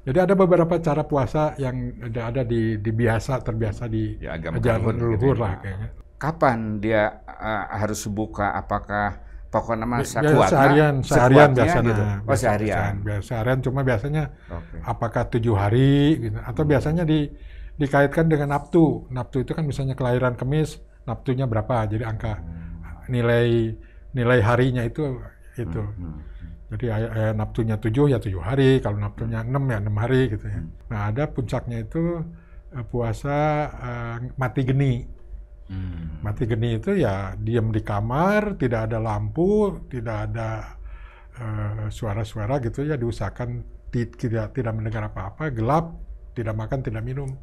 Jadi ada beberapa cara puasa yang ada di terbiasa di Ya, agama ajaran leluhur gitu leluhur ya. lah kayaknya. Kapan dia harus buka? Apakah pokoknya masa Biasa kuatnya, seharian sekuatnya gitu? biasanya, Oh, seharian. seharian. Cuma biasanya Oke. apakah 7 hari gitu, atau biasanya dikaitkan dengan naftu. Naftu itu kan misalnya kelahiran Kemis, naftunya berapa? Jadi angka nilai nilai harinya itu. Jadi naftunya 7 ya 7 hari, kalau naftunya 6 ya 6 hari gitu ya. Nah ada puncaknya itu puasa mati geni. Mati geni itu ya diam di kamar, tidak ada lampu, tidak ada suara-suara gitu ya, diusahakan tidak mendengar apa-apa, gelap, tidak makan, tidak minum.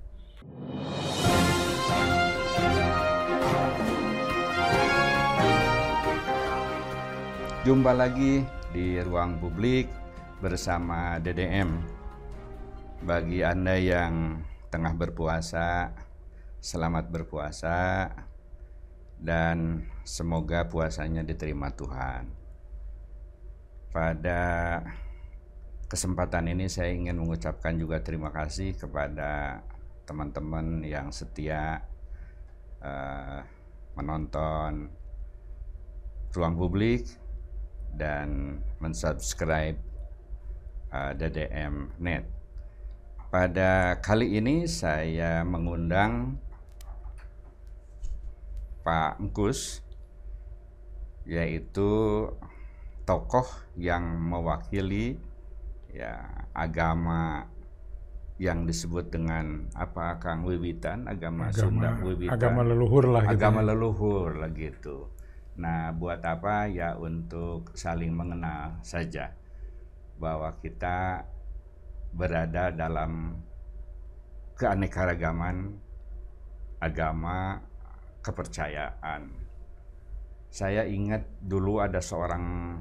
Jumpa lagi di Ruang Publik bersama DDM. Bagi Anda yang tengah berpuasa, selamat berpuasa dan semoga puasanya diterima Tuhan. Pada kesempatan ini saya ingin mengucapkan juga terima kasih kepada teman-teman yang setia menonton Ruang Publik dan mensubscribe DDM Net. Pada kali ini saya mengundang Pak Engkus, yaitu tokoh yang mewakili ya agama yang disebut dengan apa, Kang Wiwitan, agama Sunda Wiwitan, agama leluhur lah gitu. Agama ya. leluhur lah gitu. Nah, buat apa ya, untuk saling mengenal saja bahwa kita berada dalam keanekaragaman agama, kepercayaan. Saya ingat dulu ada seorang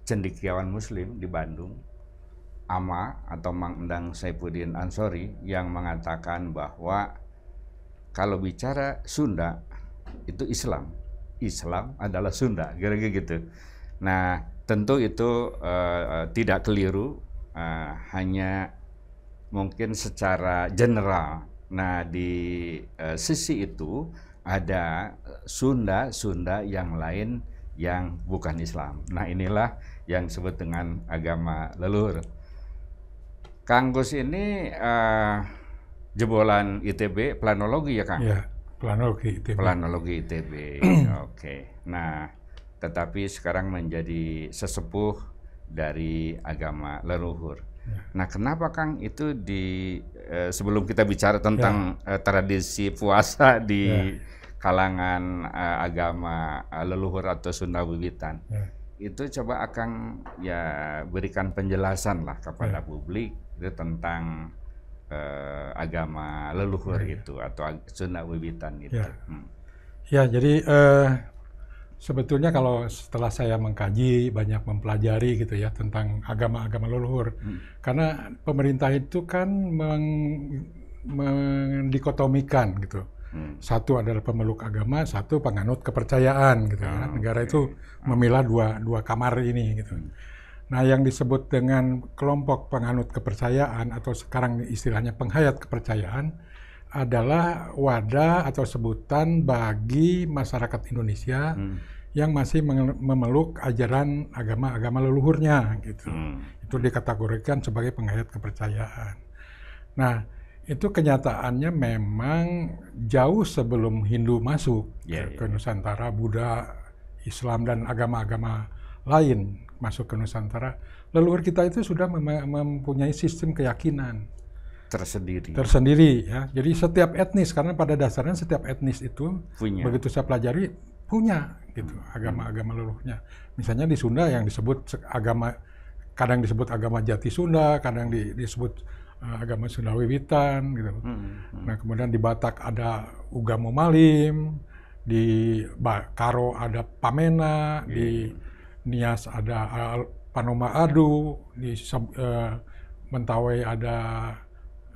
cendekiawan Muslim di Bandung, Ama atau Mang Endang Saifuddin Ansori, yang mengatakan bahwa kalau bicara Sunda itu Islam. Islam adalah Sunda, kira-kira gitu. Nah, tentu itu tidak keliru, hanya mungkin secara general. Nah, di sisi itu ada Sunda yang lain yang bukan Islam. Nah, inilah yang disebut dengan agama leluhur. Kang Gus ini jebolan ITB planologi ya, Kang? Ya, planologi ITB. Planologi ITB. Oke. Nah, tetapi sekarang menjadi sesepuh dari agama leluhur. Ya. Nah, kenapa Kang itu sebelum kita bicara tentang tradisi puasa di kalangan agama leluhur atau Sunda Wiwitan, itu coba Akang ya berikan penjelasan lah kepada publik itu tentang agama leluhur itu atau Sunda Wiwitan itu. Ya, jadi sebetulnya kalau setelah saya mengkaji, banyak mempelajari gitu ya tentang agama-agama leluhur, karena pemerintah itu kan mendikotomikan gitu. Satu adalah pemeluk agama, satu penganut kepercayaan gitu ya. Negara itu memilah dua kamar ini gitu. Nah, yang disebut dengan kelompok penganut kepercayaan atau sekarang istilahnya penghayat kepercayaan adalah wadah atau sebutan bagi masyarakat Indonesia yang masih memeluk ajaran agama-agama leluhurnya gitu. Itu dikategorikan sebagai penghayat kepercayaan. Nah, itu kenyataannya memang jauh sebelum Hindu masuk ke Nusantara, Buddha, Islam dan agama-agama lain masuk ke Nusantara, leluhur kita itu sudah mempunyai sistem keyakinan tersendiri ya. Jadi setiap etnis, karena pada dasarnya setiap etnis itu begitu saya pelajari punya gitu agama-agama leluhurnya. Misalnya di Sunda yang disebut agama, kadang disebut agama Jati Sunda, kadang disebut agama Sunda Wiwitan gitu. Nah, kemudian di Batak ada Ugamo Malim, di Karo ada Pamena, di Nias ada Panoma Adu, di Mentawai ada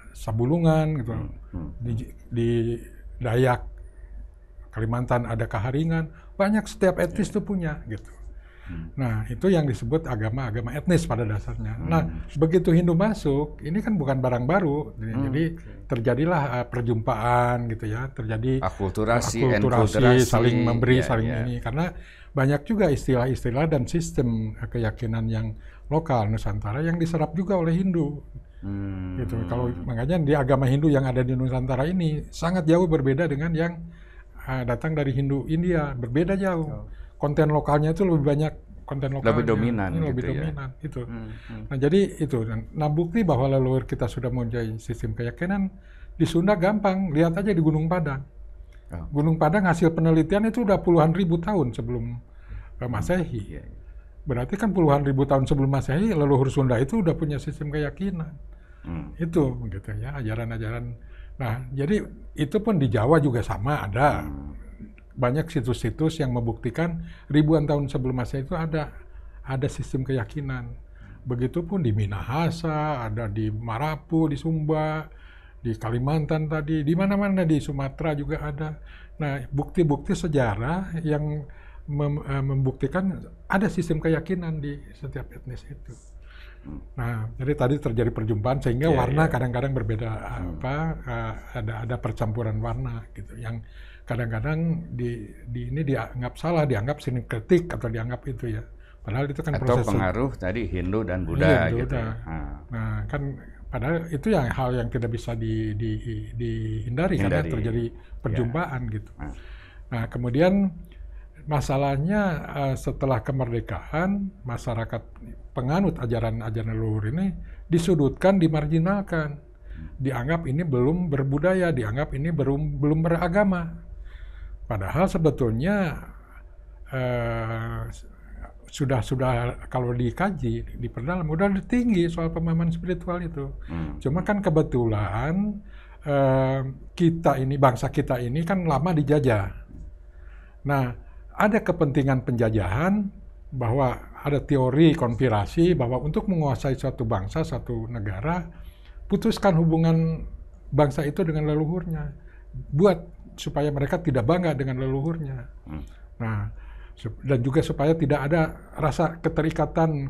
Sabulungan gitu. Di Dayak Kalimantan ada Kaharingan. Banyak, setiap etnis itu punya gitu. Nah, itu yang disebut agama-agama etnis pada dasarnya. Nah, begitu Hindu masuk, ini kan bukan barang baru. Jadi terjadilah perjumpaan gitu ya, terjadi akulturasi, saling memberi, saling ini. Karena banyak juga istilah-istilah dan sistem keyakinan yang lokal Nusantara yang diserap juga oleh Hindu. Gitu. Kalau makanya di agama Hindu yang ada di Nusantara ini sangat jauh berbeda dengan yang datang dari Hindu India, berbeda jauh. Konten lokalnya itu lebih banyak, konten lokalnya lebih dominan, lebih gitu dominan ya. itu. Nah, jadi itu. Nah, bukti bahwa leluhur kita sudah mempunyai sistem keyakinan di Sunda gampang, lihat aja di Gunung Padang. Gunung Padang hasil penelitian itu udah puluhan ribu tahun sebelum Masehi. Berarti kan puluhan ribu tahun sebelum Masehi leluhur Sunda itu udah punya sistem keyakinan. Itu gitu ya, ajaran-ajaran. Nah, jadi itu pun di Jawa juga sama ada. Banyak situs-situs yang membuktikan ribuan tahun sebelum Masehi itu ada sistem keyakinan. Begitupun di Minahasa, ada di Marapu, di Sumba, di Kalimantan tadi, di mana-mana, di Sumatera juga ada. Nah, bukti-bukti sejarah yang membuktikan ada sistem keyakinan di setiap etnis itu. Nah, jadi tadi terjadi perjumpaan sehingga warna kadang-kadang berbeda, ada percampuran warna gitu yang kadang-kadang ini dianggap salah, dianggap sinkretik atau dianggap itu ya. Padahal itu kan atau pengaruh tadi Hindu dan Buddha gitu. Nah, kan padahal itu yang hal yang tidak bisa dihindari karena terjadi perjumpaan gitu. Nah, kemudian masalahnya setelah kemerdekaan, masyarakat penganut ajaran-ajaran leluhur ini disudutkan, dimarginalkan. Dianggap ini belum berbudaya, dianggap ini belum beragama. Padahal sebetulnya sudah kalau dikaji, diperdalam, udah tinggi soal pemahaman spiritual itu. Cuma kan kebetulan kita ini, bangsa kita ini kan lama dijajah. Nah, ada kepentingan penjajahan bahwa ada teori konspirasi bahwa untuk menguasai suatu bangsa, satu negara, putuskan hubungan bangsa itu dengan leluhurnya. Buat supaya mereka tidak bangga dengan leluhurnya. Nah, dan juga supaya tidak ada rasa keterikatan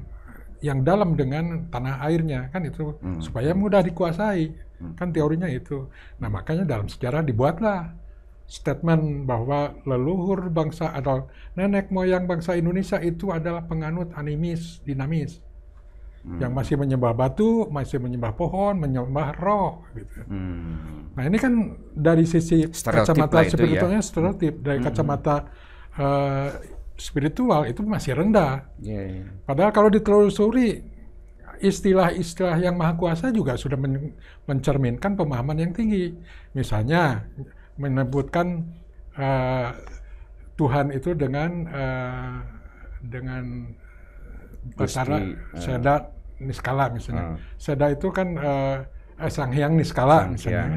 yang dalam dengan tanah airnya, kan itu supaya mudah dikuasai. Kan teorinya itu. Nah, makanya dalam sejarah dibuatlah statement bahwa leluhur bangsa atau nenek moyang bangsa Indonesia itu adalah penganut animis, dinamis. Yang masih menyembah batu, masih menyembah pohon, menyembah roh gitu. Nah, ini kan dari sisi kacamata spiritualnya stereotip, dari kacamata spiritual itu masih rendah. Padahal kalau ditelusuri istilah-istilah yang maha kuasa juga sudah mencerminkan pemahaman yang tinggi. Misalnya menyebutkan Tuhan itu dengan Batara Seda Niskala misalnya. Seda itu kan Sang Hyang Niskala misalnya.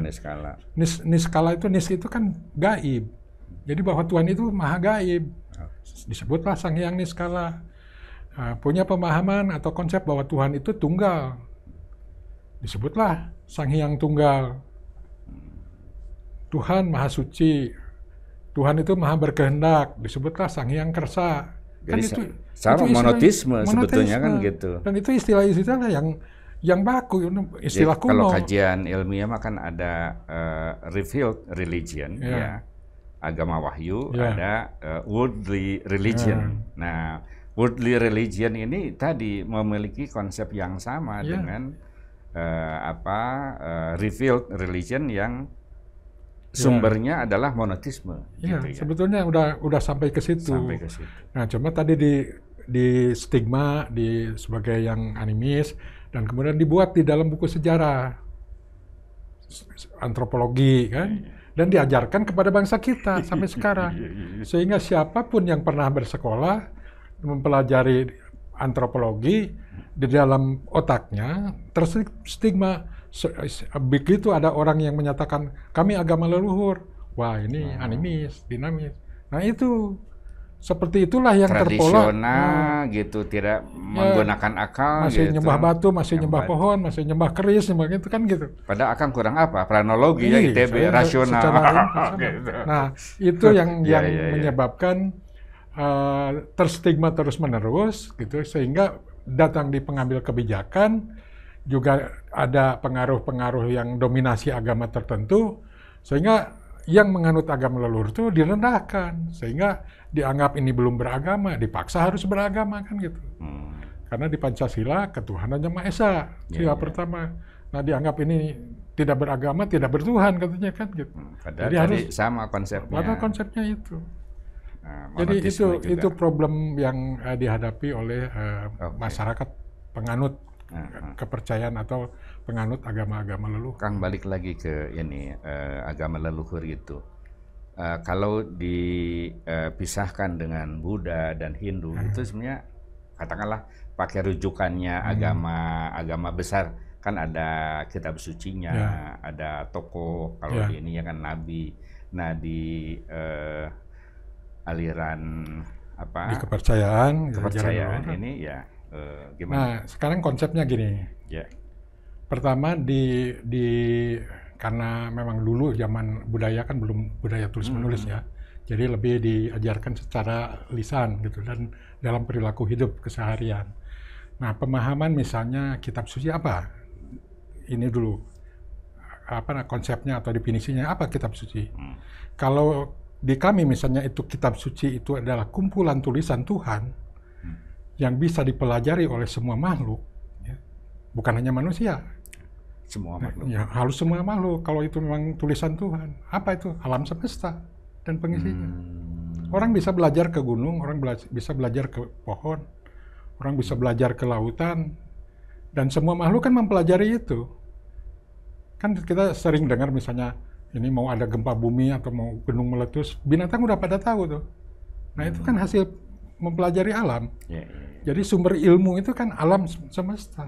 Niskala itu, Nis itu kan gaib. Jadi bahwa Tuhan itu maha gaib. Disebutlah Sang Hyang Niskala. Punya pemahaman atau konsep bahwa Tuhan itu tunggal. Disebutlah Sang Hyang Tunggal. Tuhan maha suci. Tuhan itu maha berkehendak. Disebutlah Sang Hyang Kersa. Jadi kan sama monotisme sebetulnya kan gitu. Dan itu istilah-istilah yang baku, istilah kuno. Kalau kajian ilmiah mah kan ada revealed religion, ya, agama wahyu, ada worldly religion. Nah, worldly religion ini tadi memiliki konsep yang sama dengan revealed religion yang sumbernya adalah monotisme. Iya, gitu ya. Sebetulnya udah sampai ke situ. Nah, cuma tadi di stigma sebagai yang animis dan kemudian dibuat di dalam buku sejarah antropologi kan dan diajarkan kepada bangsa kita sampai sekarang. Sehingga siapapun yang pernah bersekolah mempelajari antropologi di dalam otaknya terstigma. Begitu ada orang yang menyatakan kami agama leluhur, wah ini animis, dinamis. Nah itu seperti itulah yang terpola. Tradisional gitu, tidak menggunakan akal. Masih gitu. Nyembah batu, masih nyembah pohon, masih nyembah keris, nyembah itu kan gitu. Padahal akang kurang apa? Pranologi ya, ITB rasional. Nah itu yang menyebabkan terstigma terus-menerus gitu, sehingga datang di pengambil kebijakan juga ada pengaruh-pengaruh yang dominasi agama tertentu, sehingga yang menganut agama leluhur itu direndahkan, sehingga dianggap ini belum beragama, dipaksa harus beragama kan gitu. Karena di Pancasila ketuhanan yang Maha Esa, sila pertama. Nah dianggap ini tidak beragama, tidak bertuhan katanya kan gitu. Jadi harus sama konsepnya. Padahal konsepnya itu. Jadi itu problem yang dihadapi oleh masyarakat penganut kepercayaan atau penganut agama-agama leluhur. Kang, balik lagi ke ini agama leluhur itu. Kalau dipisahkan dengan Buddha dan Hindu itu sebenarnya katakanlah pakai rujukannya agama besar, kan ada kitab sucinya, ada tokoh, kalau di ininya kan nabi. Nah di aliran apa? Di kepercayaan ini ya gimana? Nah sekarang konsepnya gini. Pertama karena memang dulu zaman budaya kan belum budaya tulis menulis ya, jadi lebih diajarkan secara lisan gitu dan dalam perilaku hidup keseharian. Nah pemahaman misalnya kitab suci apa? Ini dulu apa konsepnya atau definisinya apa kitab suci? Kalau di kami misalnya itu kitab suci itu adalah kumpulan tulisan Tuhan yang bisa dipelajari oleh semua makhluk, ya. Bukan hanya manusia. Semua makhluk. Ya, harus semua makhluk. Kalau itu memang tulisan Tuhan, apa itu? Alam semesta dan pengisinya. Orang bisa belajar ke gunung, orang bisa belajar ke pohon, orang bisa belajar ke lautan, dan semua makhluk kan mempelajari itu. Kan kita sering dengar misalnya ini mau ada gempa bumi atau mau gunung meletus, binatang udah pada tahu tuh. Nah itu kan hasil mempelajari alam. Jadi sumber ilmu itu kan alam semesta.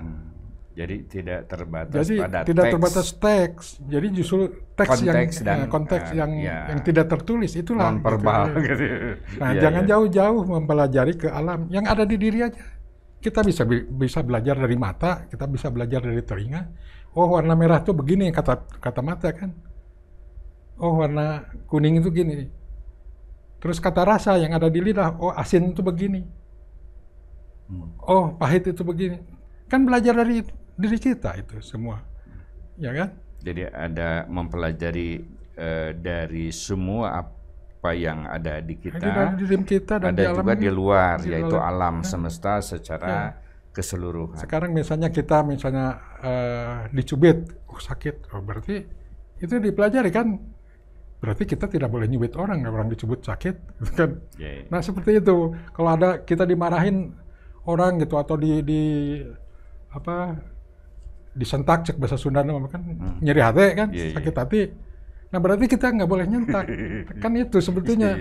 Jadi tidak terbatas pada tidak teks. terbatas teks. Jadi justru teks konteks yang tidak tertulis itulah non-verbal gitu. Nah, jangan jauh-jauh mempelajari ke alam yang ada di diri aja. Kita bisa belajar dari mata, kita bisa belajar dari telinga. Oh, warna merah itu begini kata mata kan. Oh, warna kuning itu gini. Terus kata rasa yang ada di lidah, oh asin itu begini. Oh, pahit itu begini. Kan belajar dari diri kita itu semua, ya kan? Jadi ada mempelajari dari semua apa yang ada di kita, di diri kita dan ada di juga alam di luar, yaitu alam semesta secara keseluruhan. Sekarang kita misalnya dicubit, sakit, oh berarti itu dipelajari kan? Berarti kita tidak boleh nyubit orang dicubit sakit, kan? Nah seperti itu. Kalau ada kita dimarahin orang gitu atau disentak cek bahasa Sunda kan nyeri hati kan sakit hati. Nah berarti kita nggak boleh nyentak kan itu sebetulnya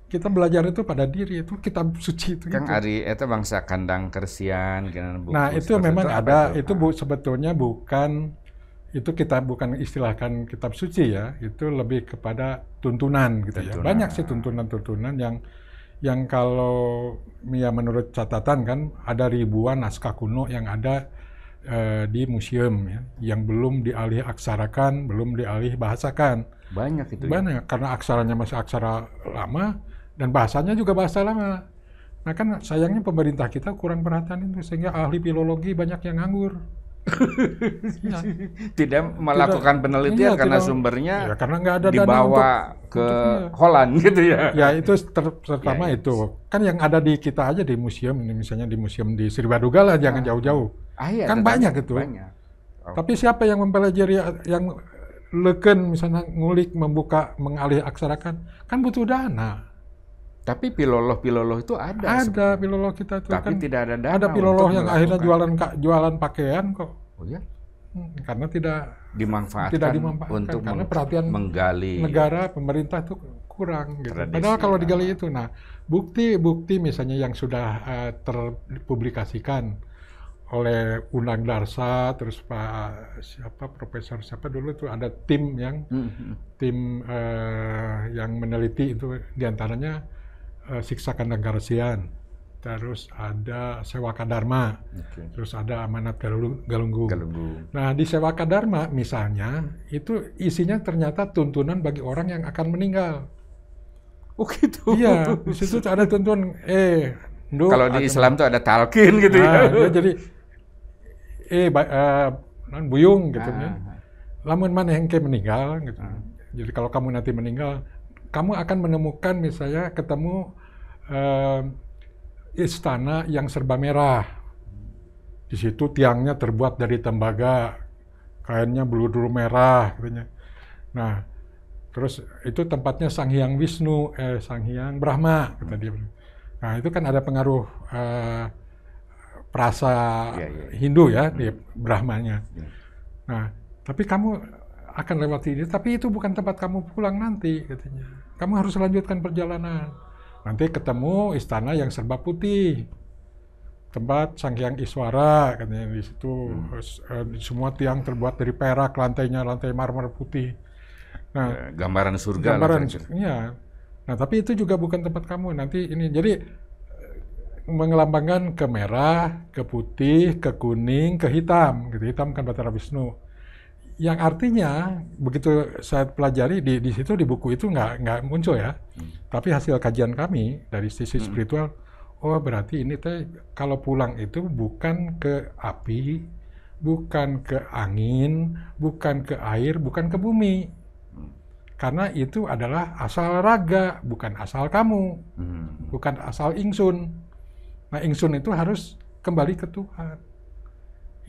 kita belajar itu pada diri itu kitab suci itu. Kang Ari itu bangsa kandang kersian. Nah itu memang ada itu sebetulnya bukan kita bukan istilahkan kitab suci ya, itu lebih kepada tuntunan gitu ya. Banyak sih tuntunan-tuntunan yang kalau ya menurut catatan kan ada ribuan naskah kuno yang ada di museum ya, yang belum dialih aksarakan, belum dialih bahasakan. Banyak itu. Banyak karena aksaranya masih aksara lama dan bahasanya juga bahasa lama. Nah kan sayangnya pemerintah kita kurang perhatian itu sehingga ahli filologi banyak yang nganggur. Tidak melakukan penelitian karena sumbernya karena nggak ada dibawa ke Holland gitu ya. Ya itu terutama itu kan yang ada di kita aja di museum ini misalnya di museum di Sri Baduga lah jangan jauh-jauh. Kan banyak itu. Tapi siapa yang mempelajari yang leken misalnya ngulik membuka mengalih aksarakan kan butuh dana. Tapi piloloh itu ada. Ada piloloh kita itu. Tapi kan tidak ada dana. Ada piloloh yang akhirnya jualan pakaian kok. Oh ya? Karena tidak dimanfaatkan untuk karena perhatian menggali negara pemerintah itu kurang. Gitu. Padahal kalau digali itu, nah bukti misalnya yang sudah terpublikasikan oleh Undang Darsa, terus Profesor siapa dulu tuh ada tim yang meneliti itu diantaranya Siksa Kandang Karesian, terus ada Sewaka Dharma, terus ada Amanat Galunggung. Nah di Sewaka Dharma misalnya itu isinya ternyata tuntunan bagi orang yang akan meninggal. Oh gitu. Iya, di situ ada tuntunan nduk, Kalau di Islam tuh ada talqin gitu ya. dia jadi buyung gitu ya. Lamun mana yang meninggal gitu. Jadi kalau kamu nanti meninggal, kamu akan menemukan misalnya ketemu istana yang serba merah. Di situ tiangnya terbuat dari tembaga, kainnya beludur merah katanya. Nah, terus itu tempatnya Sang Hyang Wisnu, Sang Hyang Brahma kata dia. Nah, itu kan ada pengaruh perasa Hindu ya di Brahmanya. Nah, tapi kamu akan lewati ini, tapi itu bukan tempat kamu pulang nanti katanya. Kamu harus lanjutkan perjalanan. Nanti ketemu istana yang serba putih. Tempat Sang Hyang Iswara katanya di situ. Semua tiang terbuat dari perak, lantainya lantai marmer putih. Nah, gambaran surga. Iya. Nah, tapi itu juga bukan tempat kamu nanti ini. Jadi mengelambangkan ke merah, ke putih, ke kuning, ke hitam. Gitu. Hitam kan Batara Wisnu. Yang artinya begitu saya pelajari di situ di buku itu nggak muncul ya. Tapi hasil kajian kami dari sisi spiritual, oh berarti ini teh kalau pulang itu bukan ke api, bukan ke angin, bukan ke air, bukan ke bumi. Karena itu adalah asal raga, bukan asal kamu, bukan asal ingsun. Nah ingsun itu harus kembali ke Tuhan.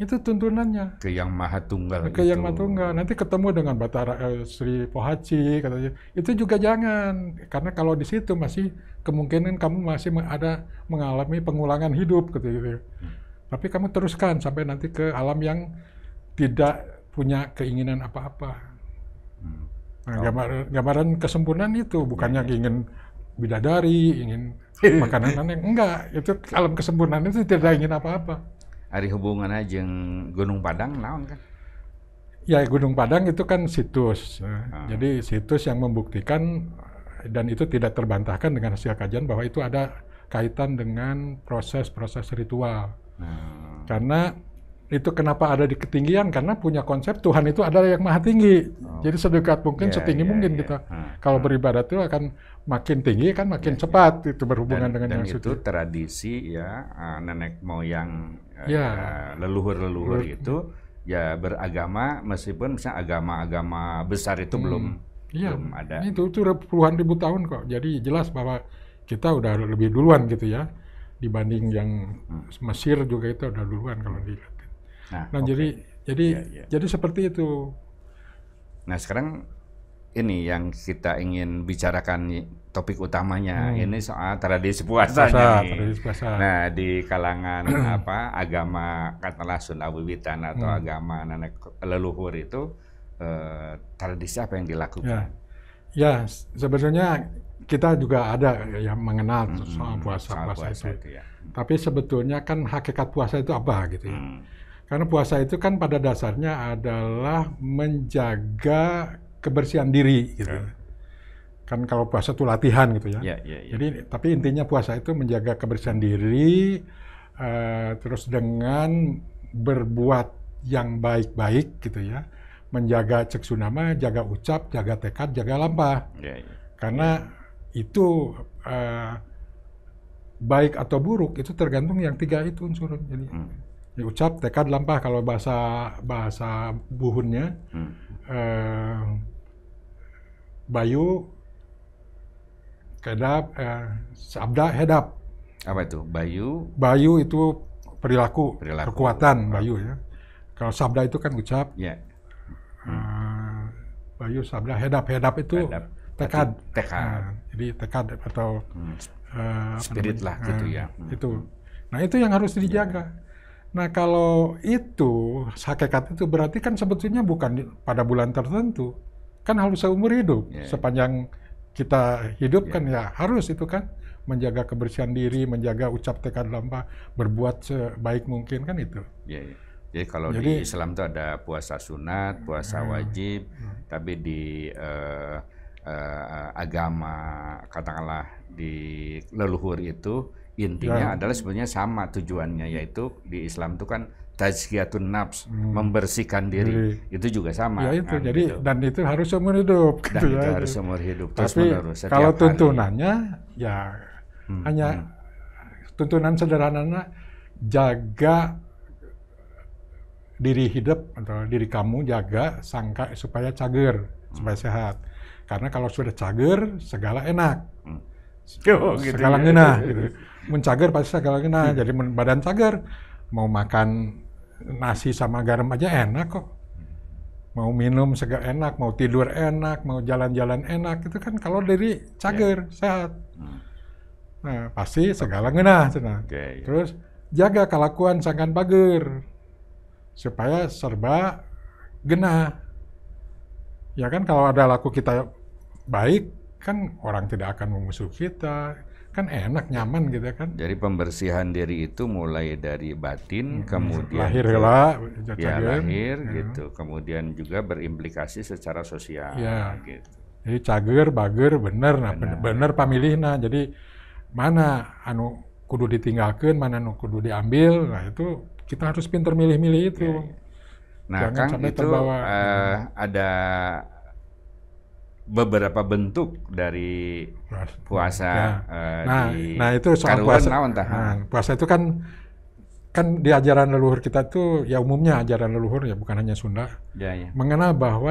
Itu tuntunannya. Ke Yang Maha Tunggal. Ke Yang Maha Tunggal. Nanti ketemu dengan Batara Sri Pohaci katanya. Itu juga jangan, karena kalau di situ masih kemungkinan kamu masih ada mengalami pengulangan hidup gitu. Tapi kamu teruskan sampai nanti ke alam yang tidak punya keinginan apa-apa. Nah, gambaran kesempurnaan itu bukannya ingin bidadari, ingin makanan aneh, enggak. Itu alam kesempurnaan itu tidak ingin apa-apa. Ada hubungannya jeung Gunung Padang naon kan? Ya Gunung Padang itu kan situs. Jadi situs yang membuktikan dan itu tidak terbantahkan dengan hasil kajian bahwa itu ada kaitan dengan proses-proses ritual. Karena itu kenapa ada di ketinggian? Karena punya konsep Tuhan itu adalah yang maha tinggi. Jadi sedekat mungkin, setinggi mungkin kita. Kalau beribadat itu akan makin tinggi kan makin cepat itu berhubungan dengan yang suci. Dan itu tradisi ya nenek moyang leluhur-leluhur itu ya beragama meskipun misalnya agama-agama besar itu belum ada. Itu puluhan ribu tahun kok. Jadi jelas bahwa kita udah lebih duluan gitu ya dibanding yang Mesir juga itu udah duluan kalau dilihat. Nah jadi seperti itu. Nah sekarang ini yang kita ingin bicarakan topik utamanya ini soal tradisi puasanya nih. Nah di kalangan agama katakanlah Sunda Wiwitan atau agama nenek leluhur itu tradisi apa yang dilakukan? Ya sebenarnya kita juga ada yang mengenal soal puasa itu. Ya. Tapi sebetulnya kan hakikat puasa itu apa gitu ya? Karena puasa itu kan pada dasarnya adalah menjaga kebersihan diri gitu. Kan kalau puasa itu latihan gitu ya. Jadi tapi intinya puasa itu menjaga kebersihan diri terus dengan berbuat yang baik-baik gitu ya. Menjaga ceksunama, jaga ucap, jaga tekad, jaga lampah. Karena itu baik atau buruk itu tergantung yang tiga itu unsur. Jadi ucap, tekad, lampah kalau bahasa buhunnya. Bayu, kedap, sabda, hedap. Apa itu? Bayu? Bayu itu perilaku. Kekuatan bayu ya. Kalau sabda itu kan ucap. Bayu, sabda, hedap. Hedap itu tekad. Jadi tekad atau spirit lah gitu ya. Itu. Nah itu yang harus dijaga. Nah kalau itu hakikat itu berarti kan sebetulnya bukan pada bulan tertentu. Kan harus seumur hidup. Sepanjang kita hidup kan ya harus itu kan menjaga kebersihan diri, menjaga ucap, tekad, lampah, berbuat sebaik mungkin kan itu. Jadi kalau di Islam itu ada puasa sunat, puasa wajib, tapi di agama katakanlah di leluhur itu intinya adalah sebenarnya sama tujuannya, yaitu di Islam itu kan tazkiyatun nafs, membersihkan diri. Itu juga sama. Ya itu, kan, jadi gitu. dan itu harus seumur hidup. Dan gitu itu ya. harus seumur hidup. Terus Tapi menerus, setiap kalau hari. tuntunannya ya hanya tuntunan sederhananya jaga diri hidup atau diri kamu, jaga sangka supaya cager, supaya sehat. Karena kalau sudah cager segala enak. Oh, gitu segala ya. ngena gitu. Mun cager pasti segala ngena. Jadi badan cager mau makan nasi sama garam aja enak kok. Mau minum segala enak, mau tidur enak, mau jalan-jalan enak, itu kan kalau diri cager, sehat. Nah, pasti segala ngeunah cenah. Terus jaga kalakuan sangkan bager supaya serba genah. Ya kan kalau ada laku kita baik, kan orang tidak akan memusuh kita. Kan enak, nyaman gitu kan. Jadi pembersihan diri itu mulai dari batin, kemudian lahir lah, lahir gitu, kemudian juga berimplikasi secara sosial. Gitu. Jadi cager, bager, bener, nah bener pamilihna. Jadi mana anu kudu ditinggalkan, mana anu kudu diambil, nah itu kita harus pinter milih-milih itu. Nah, jangan Kang, itu ada beberapa bentuk dari puasa. Nah itu soal puasa. Puasa itu kan di ajaran leluhur kita tuh ya umumnya ajaran leluhur ya bukan hanya Sunda. Mengenal bahwa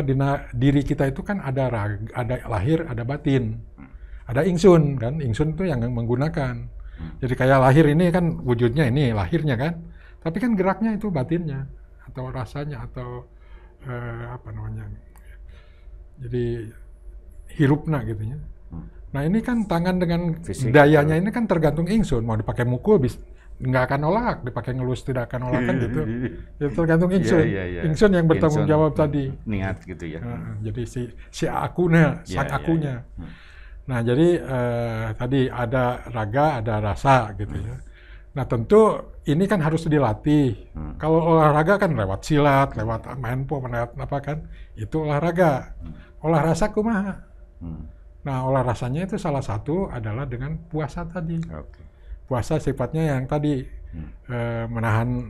diri kita itu kan ada lahir, ada batin, ada ingsun kan. Ingsun itu yang menggunakan. Jadi kayak lahir ini kan wujudnya ini lahirnya kan. Tapi kan geraknya itu batinnya atau rasanya atau apa namanya. Jadi hirupna gitu ya. Nah ini kan tangan dengan fisik, dayanya ini kan tergantung ingsun. Mau dipakai mukul nggak akan nolak, dipakai ngelus tidak akan nolak kan gitu. Itu tergantung ingsun. Ingsun yang bertanggung jawab tadi. Niat gitu ya. Jadi si akunya, sang akunya. Nah jadi tadi ada raga, ada rasa gitu ya. Nah tentu ini kan harus dilatih. Kalau olahraga kan lewat silat, lewat main pom, lewat apa kan, itu olahraga. Olah rasa kumaha. Nah olah rasanya itu salah satu adalah dengan puasa tadi. Puasa sifatnya yang tadi menahan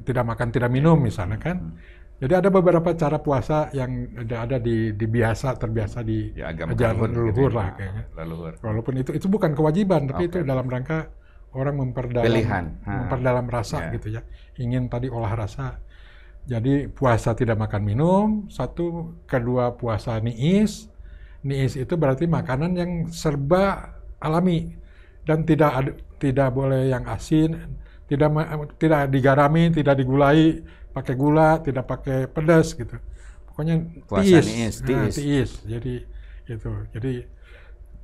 tidak makan tidak minum misalnya kan. Jadi ada beberapa cara puasa yang ada terbiasa di ajaran leluhur lah kayaknya. Walaupun itu bukan kewajiban, tapi itu dalam rangka orang memperdalam rasa gitu ya. Ingin tadi olah rasa. Jadi puasa tidak makan minum, satu, kedua puasa niis. Niis itu berarti makanan yang serba alami dan tidak boleh yang asin, tidak digarami, tidak digulai, pakai gula, tidak pakai pedas gitu. Pokoknya tiis. Jadi itu. Jadi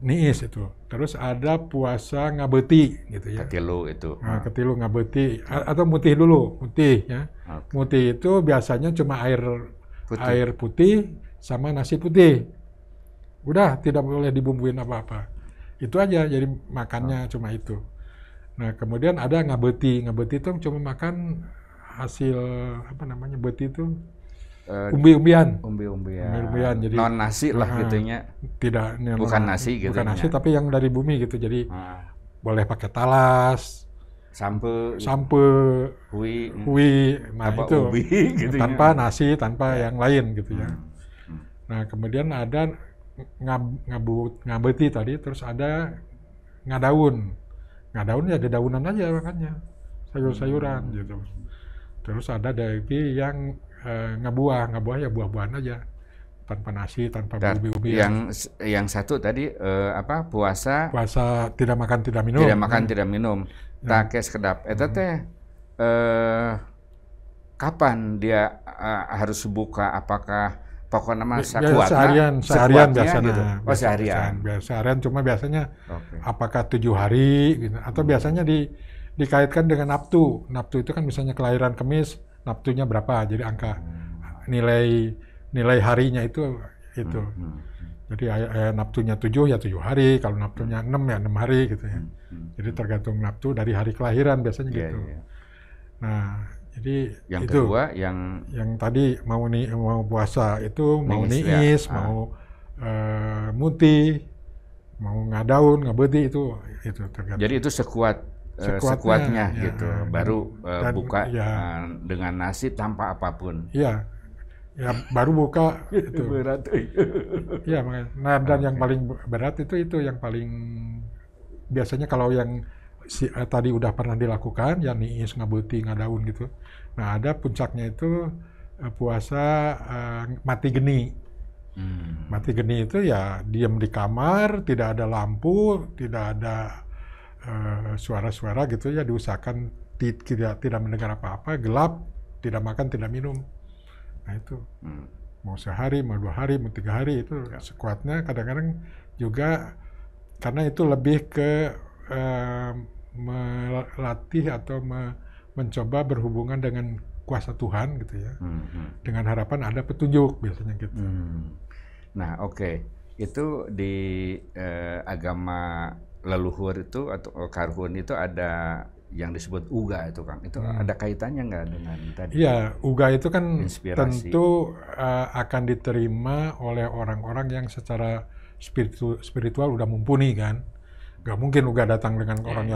niis itu. Terus ada puasa ngabeuti gitu ya. Ketilu itu. Nah, ketilu ngabeuti atau mutih dulu, mutih ya. Mutih itu biasanya cuma air putih sama nasi putih. Udah tidak boleh dibumbuin apa-apa. Itu aja jadi makannya cuma itu. Nah, kemudian ada ngabeuti. Ngabeuti itu cuma makan hasil apa namanya? Beuti itu umbi-umbian. Jadi non nasi lah gitunya. Tidak bukan nasi gitu. Bukan nasi tapi yang dari bumi gitu. Jadi boleh pakai talas, sampe, hui, nah itu ubi, gitu tanpa nasi, tanpa yang lain gitu ya. Nah, kemudian ada ngabeuti tadi, terus ada ngadaun. Ngadaun ya dedaunan aja makanya, sayur-sayuran gitu. Terus ada lagi yang ngabuah ya buah-buahan aja, tanpa nasi, tanpa ubi-ubi. Yang satu tadi puasa tidak makan tidak minum. Tidak makan tidak minum. Takes kedap. Eta teh kapan dia harus buka? Apakah pokoknya mah seharian biasanya gitu. Seharian cuma biasanya apakah 7 hari gitu, atau biasanya dikaitkan dengan naftu. Naftu itu kan misalnya kelahiran Kamis, naftunya berapa, jadi angka nilai harinya itu. Jadi naftunya 7 ya 7 hari, kalau naftunya 6 ya 6 hari gitu ya. Jadi tergantung naftu dari hari kelahiran biasanya gitu. Nah, jadi yang itu kedua yang tadi mau puasa itu mau niis, mau mutih, mau ngadaun, ngabeuti itu tergantung. Jadi itu sekuat sekuatnya ya, gitu, baru dan buka ya, dengan nasi tanpa apapun. Iya, ya baru buka itu. Berat. Iya, makanya. Nah, dan yang paling berat itu yang paling biasanya kalau yang tadi udah pernah dilakukan, yang niis, ngabuti, ngadaun gitu. Nah, ada puncaknya itu puasa mati geni. Mati geni itu ya diam di kamar, tidak ada lampu, tidak ada suara-suara gitu ya, diusahakan tidak mendengar apa-apa, gelap, tidak makan, tidak minum. Nah itu mau sehari, mau 2 hari, mau 3 hari itu sekuatnya. Kadang-kadang juga karena itu lebih ke melatih atau mencoba berhubungan dengan kuasa Tuhan gitu ya, dengan harapan ada petunjuk biasanya gitu. Nah, itu di agama leluhur itu atau Karhun itu ada yang disebut uga itu, Kang. Itu ada kaitannya nggak dengan tadi? Iya, uga itu kan inspirasi. Tentu akan diterima oleh orang-orang yang secara spiritual udah mumpuni kan. Nggak mungkin uga datang dengan orang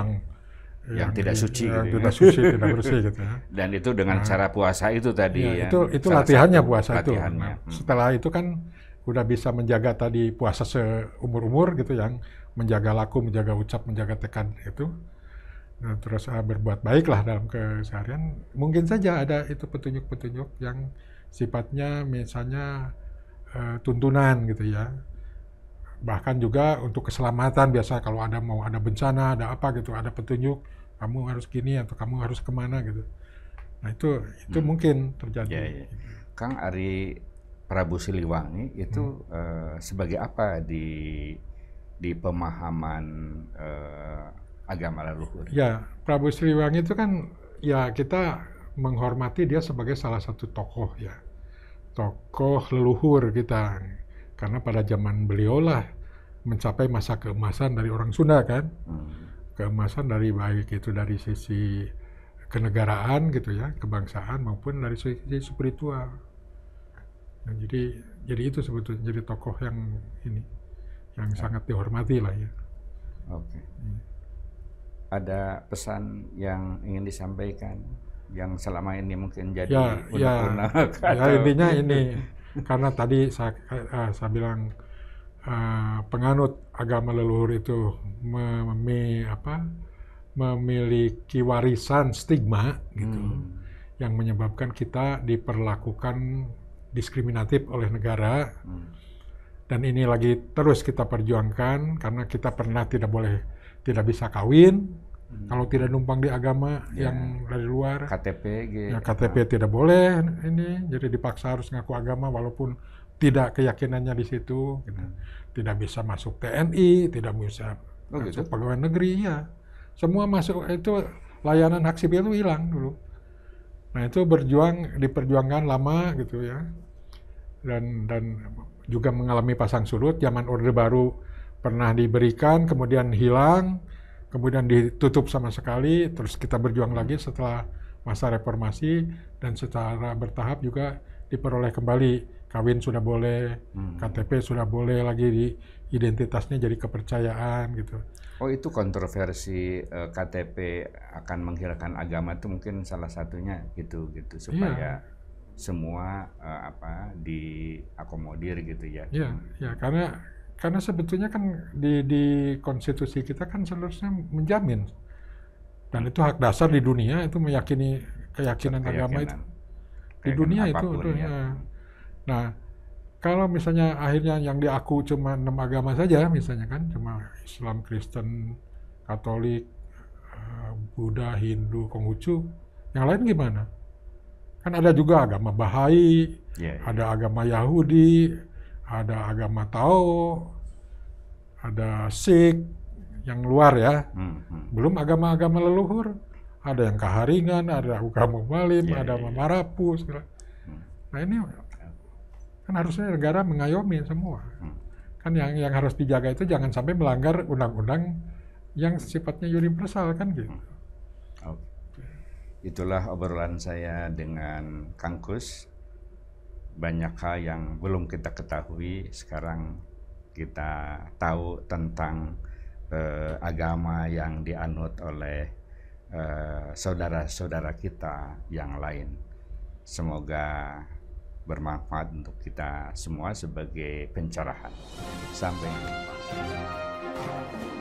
yang tidak suci, gitu, tidak suci, tidak bersih gitu ya. Dan itu dengan cara puasa itu tadi ya. Itu latihannya puasa itu. Nah, setelah itu kan udah bisa menjaga tadi puasa seumur-umur gitu, yang menjaga laku, menjaga ucap, menjaga tekad itu. Nah, terus berbuat baiklah dalam keseharian. Mungkin saja ada itu petunjuk-petunjuk yang sifatnya misalnya tuntunan gitu ya. Bahkan juga untuk keselamatan, biasa kalau mau ada bencana, ada apa gitu, ada petunjuk, kamu harus gini atau kamu harus kemana gitu. Nah itu mungkin terjadi. Kang Ari Prabu Siliwangi itu sebagai apa di pemahaman agama leluhur? Ya, Prabu Siliwangi itu kan ya kita menghormati dia sebagai salah satu tokoh ya. Tokoh leluhur kita. Karena pada zaman beliau lah mencapai masa keemasan dari orang Sunda kan. Keemasan dari baik itu dari sisi kenegaraan gitu ya, kebangsaan maupun dari sisi spiritual. Nah, jadi itu sebetulnya jadi tokoh yang sangat dihormati lah ya. Ada pesan yang ingin disampaikan yang selama ini mungkin jadi unek-unek? Ya intinya ini, karena tadi saya bilang penganut agama leluhur itu memiliki warisan stigma gitu, yang menyebabkan kita diperlakukan diskriminatif oleh negara, dan ini lagi terus kita perjuangkan karena kita pernah tidak bisa kawin kalau tidak numpang di agama yang dari luar. KTP ya, KTP tidak boleh ini, jadi dipaksa harus ngaku agama walaupun tidak keyakinannya di situ gitu. Tidak bisa masuk TNI, tidak bisa masuk pegawai negeri ya. Semua masuk itu layanan hak sipil itu hilang dulu. Nah, itu diperjuangkan lama gitu ya. Dan juga mengalami pasang surut. Zaman Orde Baru pernah diberikan, kemudian hilang, kemudian ditutup sama sekali, terus kita berjuang lagi setelah masa reformasi, dan secara bertahap juga diperoleh kembali. Kawin sudah boleh, KTP sudah boleh lagi, identitasnya jadi kepercayaan gitu. Oh, itu kontroversi KTP akan menghilangkan agama itu mungkin salah satunya gitu supaya semua diakomodir gitu ya. Iya, karena sebetulnya kan di konstitusi kita kan seharusnya menjamin, dan itu hak dasar di dunia, itu meyakini keyakinan agama itu di dunia itu ya. Nah, kalau misalnya akhirnya yang diaku cuma 6 agama saja, misalnya kan cuma Islam, Kristen, Katolik, Buddha, Hindu, Konghucu, yang lain gimana? Kan ada juga agama Bahai, ada agama Yahudi, ada agama Tao, ada Sikh yang luar ya. Belum agama-agama leluhur, ada yang Kaharingan, ada agama Malim, ada Marapu, segala. Nah ini kan harusnya negara mengayomi semua. Kan yang harus dijaga itu jangan sampai melanggar undang-undang yang sifatnya universal kan gitu. Itulah obrolan saya dengan Kang Kus. Banyak hal yang belum kita ketahui, sekarang kita tahu tentang agama yang dianut oleh saudara-saudara kita yang lain. Semoga bermanfaat untuk kita semua sebagai pencerahan. Sampai jumpa.